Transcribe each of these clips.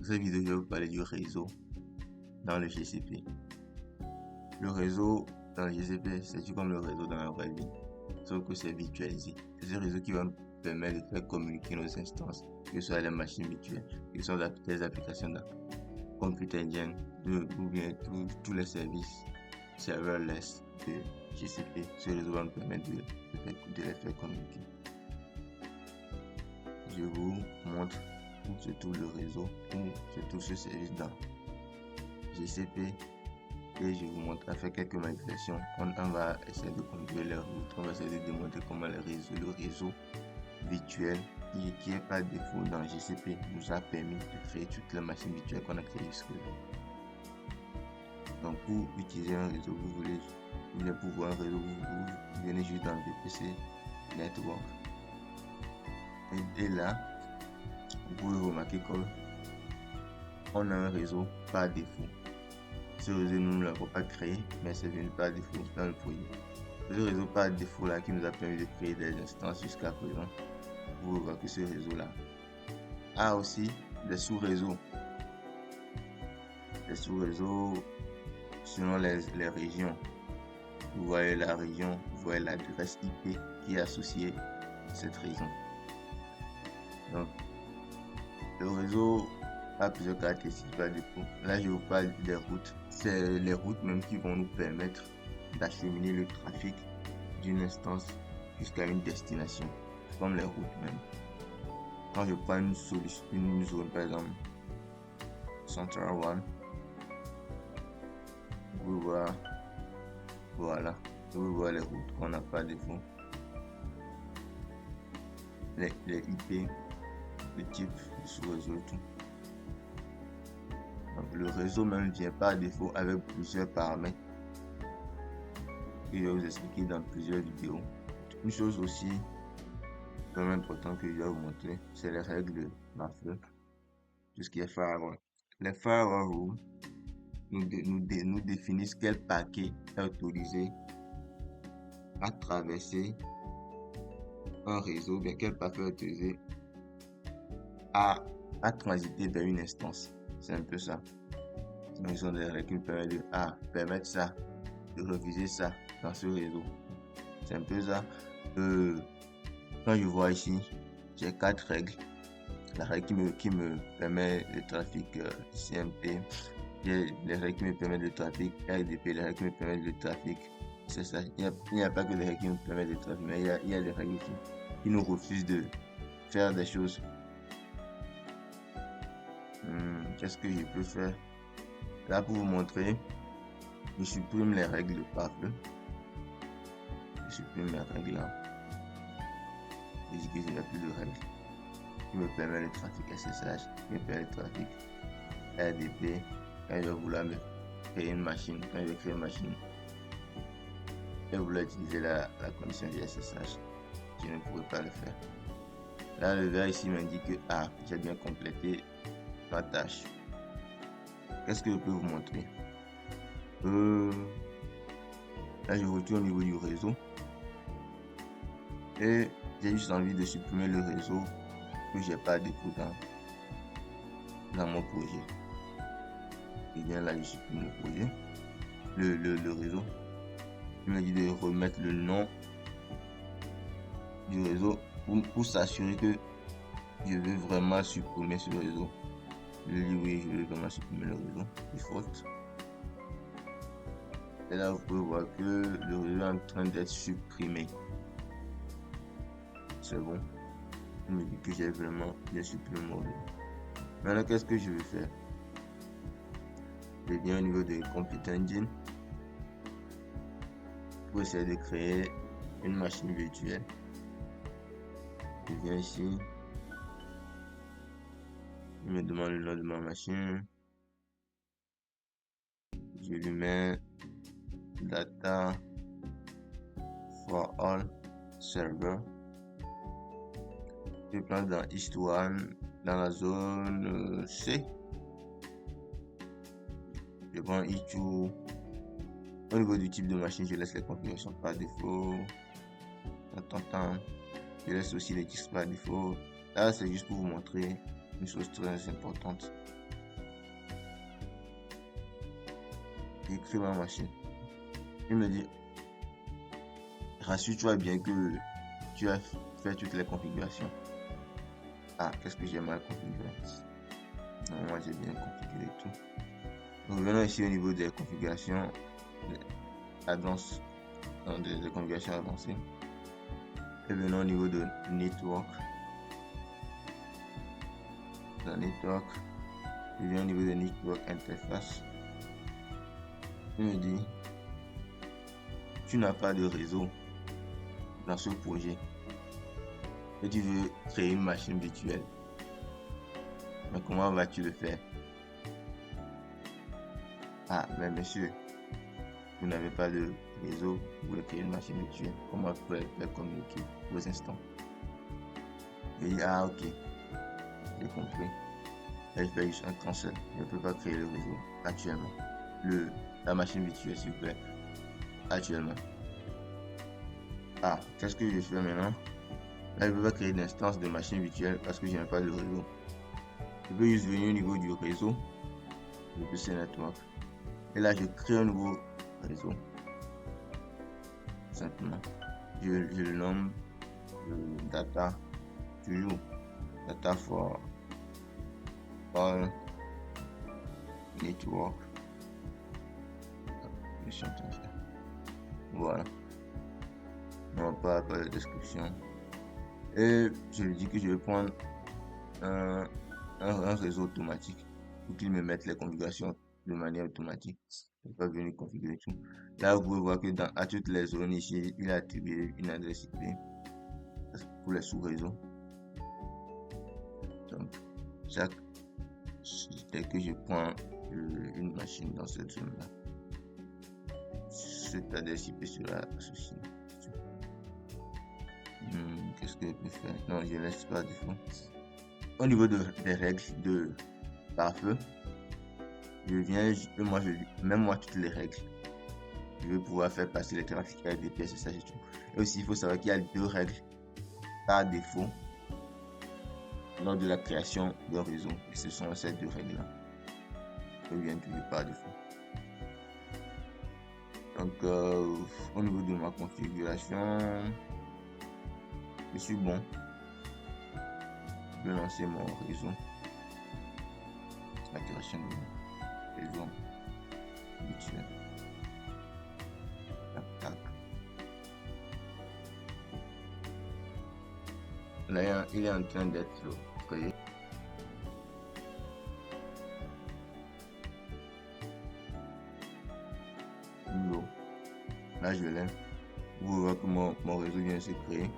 cette vidéo, je vais vous parler du réseau dans le GCP. Le réseau dans le GCP, c'est tout comme le réseau dans la vraie vie, sauf que c'est virtualisé. C'est ce réseau qui va nous permettre de faire communiquer nos instances, que ce soit les machines virtuelles, que ce soit des applications de Computer Engine, ou bien tous les services serverless de GCP. Ce réseau va nous permettre de les faire communiquer. Je vous montre où se trouve le réseau, où se trouve ce service dans GCP, et je vous montre à faire quelques manipulations. On va essayer de configurer les routes, on va essayer de démontrer comment le réseau virtuel qui est par défaut dans GCP nous a permis de créer toutes les machines virtuelles qu'on a créées jusque-là. Donc pour utiliser un réseau, vous voulez pouvoir un réseau, vous venez juste dans le VPC Network. Et là, vous pouvez remarquer qu'on a un réseau par défaut. Ce réseau, nous ne l'avons pas créé, mais c'est venu par défaut dans le foyer. Ce réseau par défaut là qui nous a permis de créer des instances jusqu'à présent, vous voyez que ce réseau-là a aussi des sous-réseaux. Les sous-réseaux selon les régions. Vous voyez la région, vous voyez l'adresse IP qui est associée à cette région. Donc, le réseau a plusieurs caractéristiques par défaut. Là, je vous parle des routes. C'est les routes même qui vont nous permettre d'acheminer le trafic d'une instance jusqu'à une destination, comme les routes même. Quand je prends une zone, par exemple, Central One, vous voyez, voilà, vous voyez les routes qu'on n'a pas défaut. Les IP, le type de sous-réseau et tout. Donc, le réseau même vient par défaut avec plusieurs paramètres que je vais vous expliquer dans plusieurs vidéos. Une chose aussi vraiment importante que je vais vous montrer, c'est les règles de Mafia, tout ce qui est firewall. Les firewall rules nous définissent quel paquet est autorisé à traverser un réseau, bien quel paquet est autorisé à transiter vers une instance. C'est un peu ça. Donc, ils sont des règles qui nous permettent de permettre ça, de refuser ça dans ce réseau. C'est un peu ça. Quand je vois ici, j'ai 4 règles. La règle qui me permet le trafic CMP, les règles qui me permettent le trafic RDP, les règles qui me permettent le trafic. C'est ça. Il n'y a pas que les règles qui nous permettent le trafic, mais il y a des règles qui nous refusent de faire des choses. Qu'est-ce que je peux faire? Là, pour vous montrer, je supprime les règles de pare-feu. Je supprime les règles là. Je dis que je n'ai plus de règles qui me permet le trafic SSH, qui me permet le trafic RDP. Quand je vais vouloir me créer une machine, quand je vais créer une machine, je vais vouloir utiliser la condition du SSH, je ne pourrai pas le faire. Là, le gars ici m'indique que j'ai bien complété ma tâche. Qu'est-ce que je peux vous montrer? Là, je retourne au niveau du réseau et j'ai juste envie de supprimer le réseau que j'ai pas défaut dans mon projet. Et bien là, je supprime le projet, le réseau. Il me dit de remettre le nom du réseau pour s'assurer que je veux vraiment supprimer ce réseau. Je dis oui, je veux vraiment supprimer le réseau. Default. Et là, vous pouvez voir que le réseau est en train d'être supprimé. C'est bon. Il me dit que j'ai vraiment bien supprimé mon réseau. Maintenant, qu'est-ce que je vais faire? Je viens au niveau de Computer Engine pour essayer de créer une machine virtuelle. Je viens ici. Il me demande le nom de ma machine. Je lui mets Data for All Server. Je place dans East One, dans la zone C. Je prends E2. Au niveau du type de machine, je laisse les configurations par défaut. Je laisse aussi les disques par défaut. Là, c'est juste pour vous montrer une chose très importante. J'écris ma machine. Il me dit, rassure-toi bien que tu as fait toutes les configurations. Ah, qu'est-ce que j'ai mal configuré? Non, moi j'ai bien configuré tout. Donc venons ici au niveau des configurations advanced, des configurations avancées. Et venons au niveau de network. Dans network, je viens au niveau de network interface. Il me dit, tu n'as pas de réseau dans ce projet et tu veux créer une machine virtuelle. Mais comment vas-tu le faire? Ah, mais monsieur, vous n'avez pas de réseau, vous voulez créer une machine virtuelle. Comment vous pouvez faire communiquer vos instants? Je dis, ah ok, j'ai compris. Et je fais juste un cancel. Je ne peux pas créer le réseau actuellement. La machine virtuelle, s'il vous plaît. Actuellement. Ah, qu'est-ce que je fais maintenant? Là, je ne peux pas créer d'instance de machine virtuelle parce que je n'ai pas de réseau. Je peux juste venir au niveau du réseau, le PC Network. Et là, je crée un nouveau réseau. Simplement. Je le nomme data, toujours data for all network. Je suis en train de faire. Voilà. On va pas de description. Et je lui dis que je vais prendre un réseau automatique pour qu'il me mette les configurations de manière automatique. Je ne vais pas venir configurer tout. Là, vous pouvez voir que à toutes les zones ici, il a attribué une adresse IP pour les sous-réseaux. Donc, dès que je prends une machine dans cette zone-là, cette adresse IP sera associée. Qu'est-ce que je peux faire? Non, je laisse pas défaut. Au niveau des règles de pare-feu, même moi toutes les règles. Je vais pouvoir faire passer les trafics RDP, SSH et tout. Et aussi, il faut savoir qu'il y a 2 règles par défaut lors de la création d'un réseau. Et ce sont ces 2 règles-là. Je viens toujours par défaut. Donc, au niveau de ma configuration, je suis bon. Je vais lancer mon réseau. La création de mon réseau virtuel. Tac. Là, il est en train d'être créé. Là, je l'ai. Vous voyez que mon réseau vient de se créer.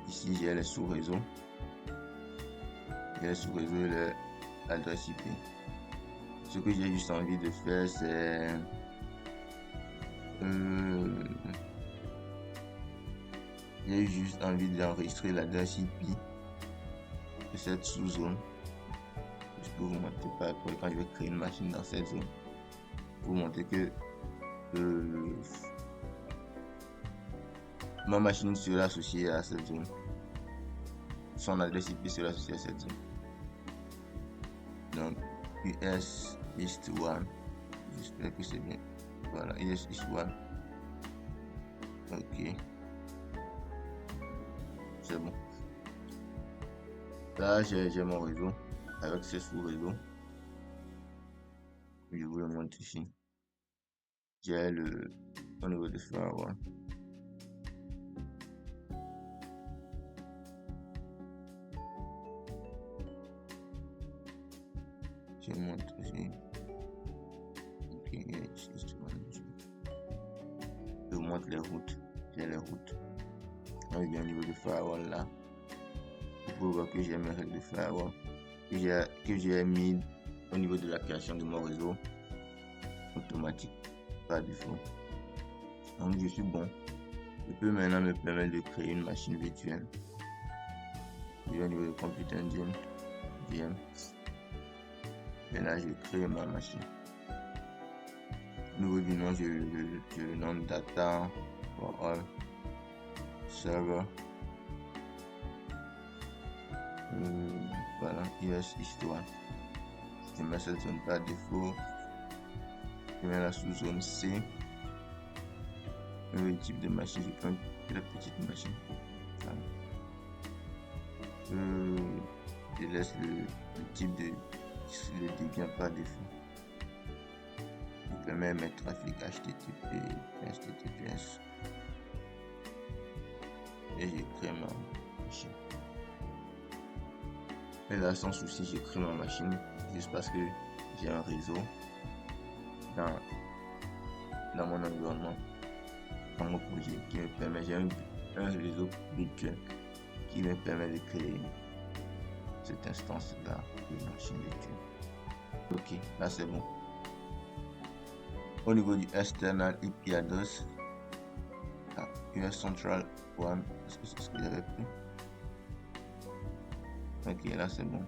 Ici, j'ai les sous-réseaux. J'ai les sous-réseaux et l'adresse IP. Ce que j'ai juste envie de faire, c'est j'ai juste envie d'enregistrer l'adresse IP de cette sous-zone. Je peux vous montrer par après quand je vais créer une machine dans cette zone. Pour vous montrer que ma machine sera associée à cette zone. Son adresse IP sera associée à cette zone. Donc, US East 1. J'espère que c'est bien. Voilà, US East 1. Ok. C'est bon. Là, j'ai mon réseau avec ces sous-réseaux. Je vous le montre ici. J'ai au niveau de firewall. Je montre ici. Ok, je vous montre les routes. J'ai les routes. On est bien au niveau de firewall là. Vous pouvez voir que j'ai mes règles de firewall que j'ai mis au niveau de la création de mon réseau automatique par défaut. Donc je suis bon. Je peux maintenant me permettre de créer une machine virtuelle. Je vais au niveau de Computer Engine, VM. Et là, je crée ma machine. Au niveau du nom, je le nomme Data for All Server. Voilà, US Histoire. Je mets cette zone par défaut. Je mets la sous-zone C. Le type de machine, je prends la petite machine. Voilà. Je laisse le type de Debian par défaut. Je peux même mettre trafic HTTP, HTTPS. Et je crée ma machine. Et là, sans souci, je crée ma machine juste parce que j'ai un réseau dans mon environnement, dans mon projet qui me permet, j'ai un réseau virtuel qui me permet de créer cette instance-là de machine virtuelle. Ok, là c'est bon. Au niveau du external IP address, US Central One, est-ce que c'est ce que j'avais pris? Ok, là c'est bon.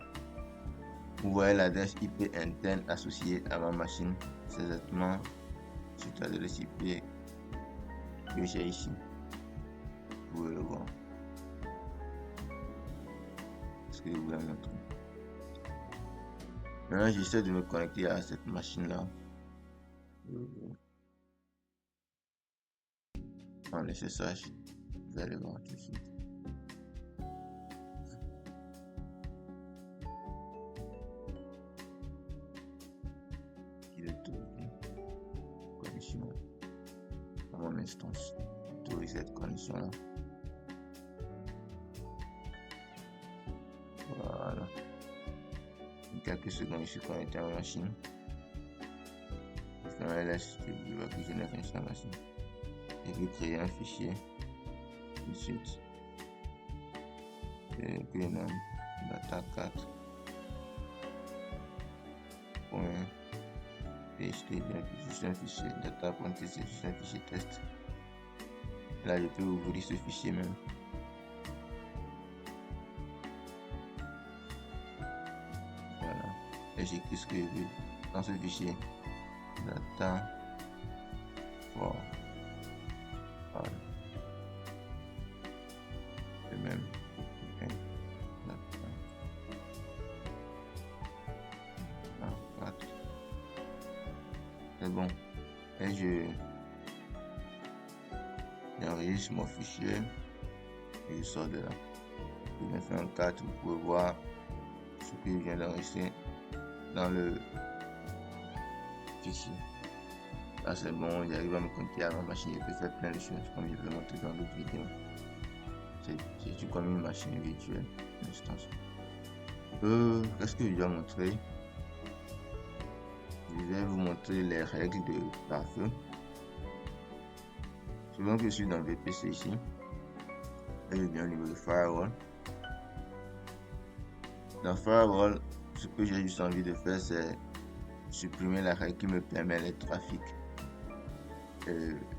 Vous voyez l'adresse IP interne associée à ma machine. C'est exactement cette adresse IP que j'ai ici. Vous pouvez le voir. Ce que je voulais montrer. Maintenant, j'essaie de me connecter à cette machine-là. En SSH, vous allez voir tout de suite. Il est autorisé. Connexion à mon instance. Autorise cette connexion-là. Voilà. En quelques secondes, je suis connecté à ma machine. Je fais un LS, je vois que je n'ai rien sur la machine. Je vais créer un fichier tout de suite. Et que je nomme data4. PHP, juste un fichier data.txt, juste un fichier test. Là, je peux ouvrir ce fichier même. Voilà. Et j'écris ce que je veux dans ce fichier. Data for. Voilà. Et même. Okay. Data. C'est bon. Et j'enregistre mon fichier et je sors de là. Je viens faire un 4, vous pouvez voir ce que je viens d'enregistrer dans le fichier. Là c'est bon, j'arrive à me connecter à ma machine, je peux faire plein de choses comme je vais montrer dans l'autre vidéo. C'est comme une machine virtuelle, une instance. Qu'est-ce que je dois montrer? Je vais vous montrer les règles de pare-feu. Souvent que je suis dans le VPC ici, et je viens au niveau de Firewall. Dans Firewall, ce que j'ai juste envie de faire, c'est supprimer la règle qui me permet le trafic,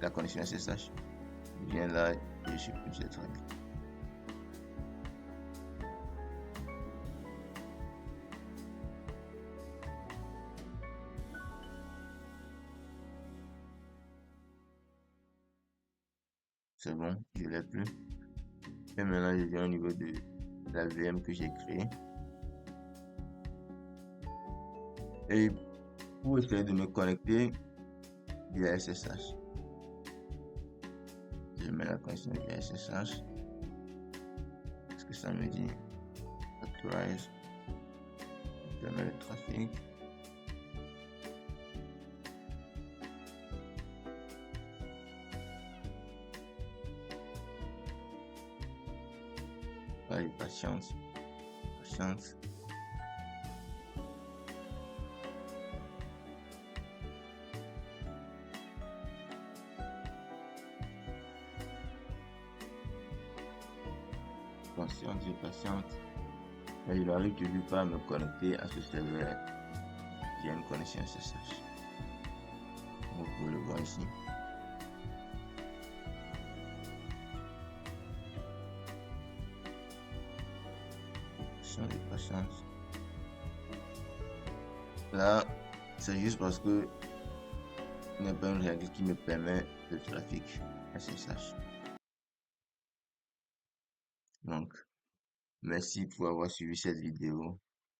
la connexion SSH. Je viens là et je supprime cette règle. C'est bon, je l'ai plus. Et maintenant, je viens au niveau de la VM que j'ai créée. Et pour essayer de me connecter via SSH, je mets la connexion via SSH. Qu'est-ce que ça me dit? Authorize. Je mets le trafic. Allez, patience. Patience. Patiente. Et il arrive que je ne pas me connecter à ce serveur. J'ai une connexion SSH. Vous pouvez le voir ici. Patience. Là, c'est juste parce que il n'y a pas une règle qui me permet le trafic SSH. Donc, merci pour avoir suivi cette vidéo.